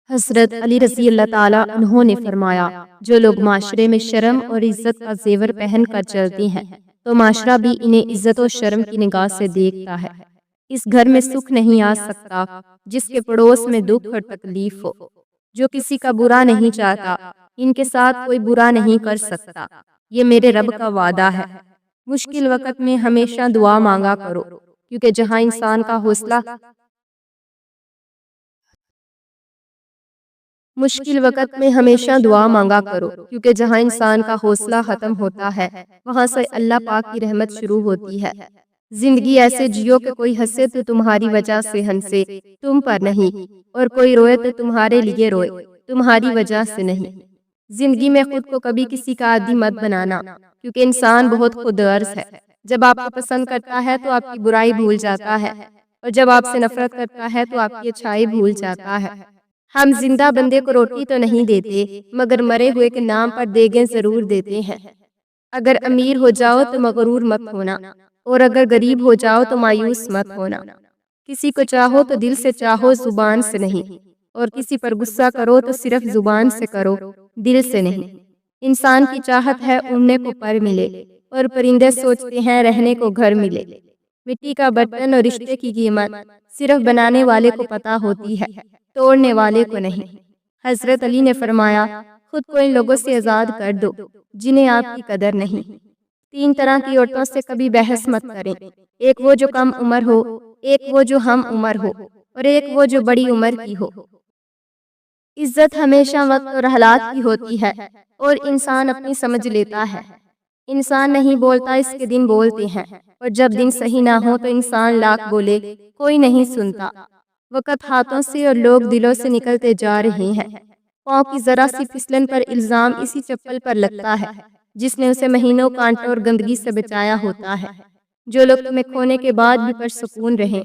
حضرت علی رضی اللہ تعالیٰ عنہ نے فرمایا، جو لوگ معاشرے میں شرم اور عزت کا زیور پہن کر چلتے ہیں تو معاشرہ بھی انہیں عزت و شرم کی نگاہ سے دیکھتا ہے۔ اس گھر میں سکھ نہیں آ سکتا جس کے پڑوس میں دکھ اور تکلیف ہو۔ جو کسی کا برا نہیں چاہتا ان کے ساتھ کوئی برا نہیں کر سکتا، یہ میرے رب کا وعدہ ہے۔ مشکل وقت میں ہمیشہ دعا مانگا کرو، کیونکہ جہاں انسان کا حوصلہ ختم ہوتا ہے وہاں سے اللہ پاک کی رحمت شروع ہوتی ہے۔ زندگی ایسے جیو کہ کوئی ہنسے تو تمہاری وجہ سے ہنسے، تم پر نہیں، اور کوئی روئے تو تمہارے لیے روئے، تمہاری وجہ سے نہیں۔ زندگی میں خود کو کبھی کسی کا عادی مت بنانا، کیونکہ انسان بہت خود غرض ہے۔ جب آپ کو پسند کرتا ہے تو آپ کی برائی بھول جاتا ہے، اور جب آپ سے نفرت کرتا ہے تو آپ کی اچھائی بھول جاتا ہے۔ ہم زندہ بندے کو روٹی تو نہیں دیتے، مگر مرے ہوئے کے نام پر دیگیں ضرور دیتے ہیں۔ اگر امیر ہو جاؤ تو مغرور مت ہونا، اور اگر غریب ہو جاؤ تو مایوس مت ہونا۔ کسی کو چاہو تو دل سے چاہو، زبان سے نہیں، اور کسی پر غصہ کرو تو صرف زبان سے کرو، دل سے نہیں۔ انسان کی چاہت ہے اڑنے کو پر ملے، اور پرندے سوچتے ہیں رہنے کو گھر ملے۔ مٹی کا برتن اور رشتے کی قیمت صرف بنانے والے کو پتہ ہوتی ہے، توڑنے والے کو نہیں۔ حضرت علی نے فرمایا، خود کو ان لوگوں سے آزاد کر دو جنہیں آپ کی قدر نہیں۔ 3 طرح کی عورتوں سے کبھی بحث مت کریں، ایک وہ جو کم عمر ہو، ایک وہ جو ہم عمر ہو، اور ایک وہ جو بڑی عمر کی ہو۔ عزت ہمیشہ وقت اور حالات کی ہوتی ہے، اور انسان اپنی سمجھ لیتا ہے۔ انسان نہیں بولتا، اس کے دن بولتے ہیں، اور جب دن صحیح نہ ہو تو انسان لاکھ بولے کوئی نہیں سنتا۔ وقت ہاتھوں سے اور لوگ دلوں سے نکلتے جا رہے ہیں۔ پاؤں کی ذرا سی پھسلن پر الزام اسی چپل پر لگتا ہے جس نے اسے مہینوں کانٹوں اور گندگی سے بچایا ہوتا ہے۔ جو لوگ تمہیں کھونے کے بعد بھی پرسکون رہیں،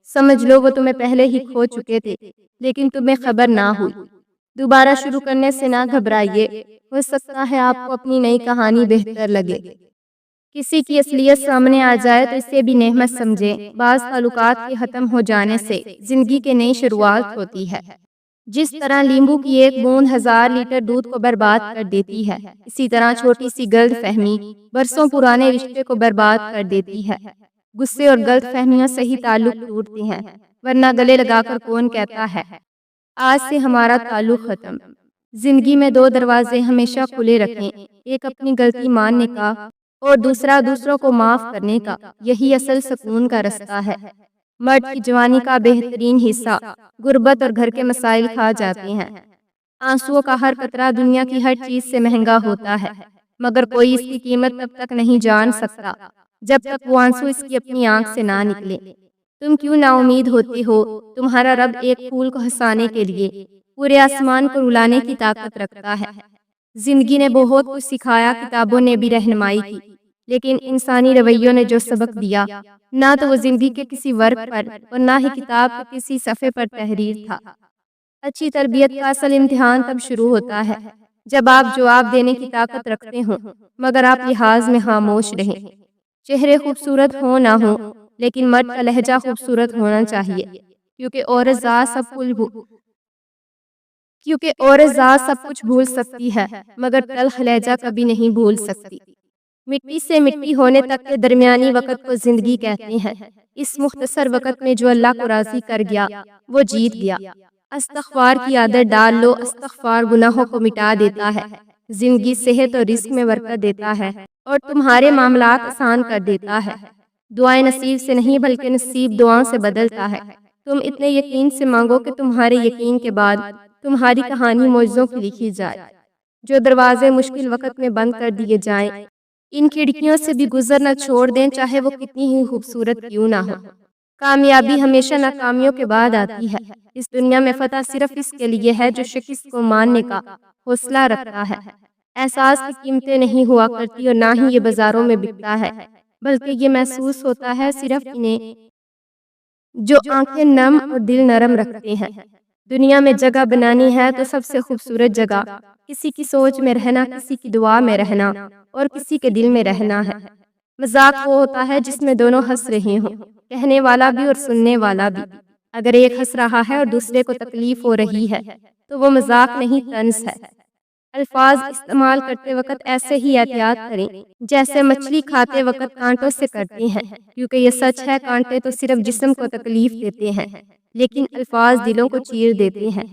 سمجھ لو وہ تمہیں پہلے ہی کھو چکے تھے، لیکن تمہیں خبر نہ ہوئی۔ دوبارہ شروع کرنے سے نہ گھبرائیے، ہو سکتا ہے آپ کو اپنی نئی کہانی بہتر لگے۔ کسی کی اصلیت سامنے آ جائے تو اسے بھی نعمت سمجھیں۔ بعض تعلقات کے ختم ہو جانے سے زندگی کی نئی شروعات ہوتی ہے۔ جس طرح لیمبو کی ایک بوند 1000 لیٹر دودھ کو برباد کر دیتی ہے، اسی طرح چھوٹی سی غلط فہمی برسوں پرانے رشتے کو برباد کر دیتی ہے۔ غصے اور غلط فہمیوں سے ہی تعلق ٹوٹتے ہیں، ورنہ گلے لگا کر کون کہتا ہے آج سے ہمارا تعلق ختم۔ زندگی میں 2 دروازے ہمیشہ کھلے رکھیں، ایک اپنی غلطی ماننے کا اور دوسرا دوسروں کو معاف کرنے کا۔ یہی اصل سکون کا رستہ ہے۔ مرد کی جوانی کا بہترین حصہ غربت اور گھر کے مسائل کھا جاتے ہیں۔ آنسوؤں کا ہر قطرہ دنیا کی ہر چیز سے مہنگا ہوتا ہے، مگر کوئی اس کی قیمت تب تک نہیں جان سکتا جب تک وہ آنسو اس کی اپنی آنکھ سے نہ نکلے۔ تم کیوں نا امید ہوتے ہو؟ تمہارا رب ایک پھول کو ہنسانے کے لیے پورے آسمان کو رلانے کی طاقت رکھتا ہے۔ زندگی نے بہت کچھ سکھایا، کتابوں نے بھی رہنمائی کی، لیکن انسانی رویوں نے جو سبق دیا، نہ تو وہ زندگی کے کسی ورق پر اور نہ ہی کتاب کے کسی صفحے پر تحریر تھا۔ اچھی تربیت کا اصل امتحان تب شروع ہوتا ہے جب آپ جواب دینے کی طاقت رکھتے ہوں، مگر آپ لحاظ میں خاموش رہیں۔ چہرے خوبصورت ہوں نہ ہوں، لیکن مرد کا لہجہ خوبصورت ہونا چاہیے، کیونکہ عورت ذات سب کچھ بھول سکتی ہے، مگر تلخ لہجہ کبھی نہیں بھول سکتی۔ مٹی سے مٹی ہونے تک کے درمیانی وقت کو زندگی کہتے ہیں۔ اس مختصر وقت میں جو اللہ کو راضی کر گیا وہ جیت گیا۔ استغفار کی عادت ڈال لو، استغفار گناہوں کو مٹا دیتا ہے، زندگی صحت اور رزق میں برکت دیتا ہے، اور تمہارے معاملات آسان کر دیتا ہے۔ دعائیں نصیب سے نہیں بلکہ نصیب دعاؤں سے بدلتا ہے۔ تم اتنے یقین سے مانگو کہ تمہارے یقین کے بعد تمہاری کہانی معجزوں کی لکھی جائے۔ جو دروازے مشکل وقت میں بند کر دیے جائیں، ان کھڑکیوں سے بھی گزرنا چھوڑ دیں، چاہے وہ کتنی ہی خوبصورت کیوں نہ ہو۔ کامیابی ہمیشہ ناکامیوں کے بعد آتی ہے۔ اس دنیا میں فتح صرف اس کے لیے ہے جو شکست کو ماننے کا حوصلہ رکھتا ہے۔ احساس کی قیمتیں نہیں ہوا کرتی، اور نہ ہی یہ بازاروں میں بکتا ہے، بلکہ یہ محسوس ہوتا ہے صرف انہیں جو آنکھیں نم اور دل نرم رکھتے ہیں۔ دنیا میں جگہ بنانی ہے تو سب سے خوبصورت جگہ کسی کی سوچ میں رہنا، کسی کی دعا میں رہنا، اور کسی کے دل میں رہنا ہے۔ مذاق وہ ہوتا ہے جس میں دونوں ہنس رہے ہوں، کہنے والا بھی اور سننے والا بھی۔ اگر ایک ہنس رہا ہے اور دوسرے کو تکلیف ہو رہی ہے تو وہ مذاق نہیں طنز ہے۔ الفاظ استعمال کرتے وقت ایسے ہی احتیاط کریں جیسے مچھلی کھاتے وقت کانٹوں سے کرتے ہیں، کیونکہ یہ سچ ہے، کانٹے تو صرف جسم کو تکلیف دیتے ہیں لیکن الفاظ دلوں کو چیر دیتے ہیں۔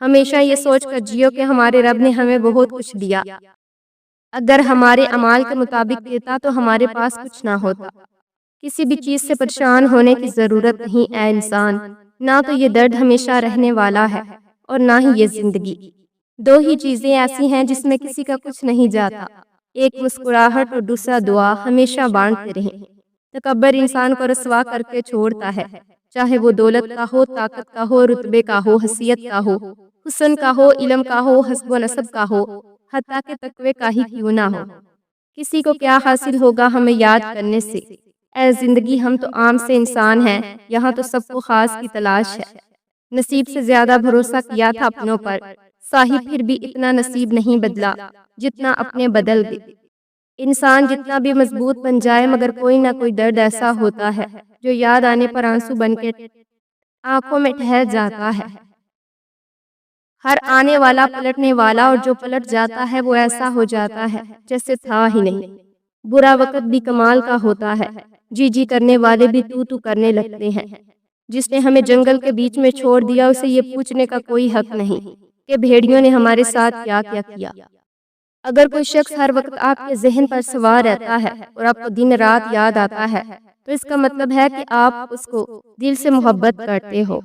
ہمیشہ یہ سوچ کر جیو کہ ہمارے رب نے ہمیں بہت کچھ دیا، اگر ہمارے اعمال کے مطابق دیتا تو ہمارے پاس کچھ نہ ہوتا۔ کسی بھی چیز سے پریشان ہونے کی ضرورت نہیں اے انسان، نہ تو یہ درد ہمیشہ رہنے والا ہے اور نہ ہی یہ زندگی۔ دو ہی چیزیں ایسی ہیں جس میں کسی کا کچھ نہیں جاتا، ایک مسکراہٹ اور دوسرا دعا۔ ہمیشہ بانٹتے رہیں۔ تکبر انسان کو رسوا کر کے چھوڑتا ہے، چاہے وہ دولت کا ہو، طاقت کا ہو، رتبے کا ہو، حیثیت کا ہو، حسن کا ہو، علم کا ہو، حسب و نسب کا ہو، حتیٰ کہ تقوی کا ہی کیوں نہ ہو۔ کسی کو کیا حاصل ہوگا ہمیں یاد کرنے سے؟ اے زندگی، ہم تو عام سے انسان ہیں، یہاں تو سب کو خاص کی تلاش ہے۔ نصیب سے زیادہ بھروسہ کیا تھا اپنوں پر، صاحب پھر بھی اتنا نصیب نہیں بدلا جتنا اپنے بدل گئے۔ انسان جتنا بھی مضبوط بن جائے مگر کوئی نہ کوئی درد ایسا ہوتا ہے جو یاد آنے پر آنسو بن کے آنکھوں میں ٹھہر جاتا ہے۔ ہر آنے والا پلٹنے والا، اور جو پلٹ جاتا ہے وہ ایسا ہو جاتا ہے جیسے تھا ہی نہیں۔ برا وقت بھی کمال کا ہوتا ہے، جی جی کرنے والے بھی تو تو کرنے لگتے ہیں۔ جس نے ہمیں جنگل کے بیچ میں چھوڑ دیا اسے یہ پوچھنے کا کوئی حق نہیں کہ بھیڑیوں نے ہمارے ساتھ کیا کیا کیا۔ اگر کوئی شخص ہر وقت آپ کے ذہن پر سوار رہتا ہے اور آپ کو دن رات یاد آتا ہے تو اس کا مطلب ہے کہ آپ اس کو دل سے محبت کرتے ہو۔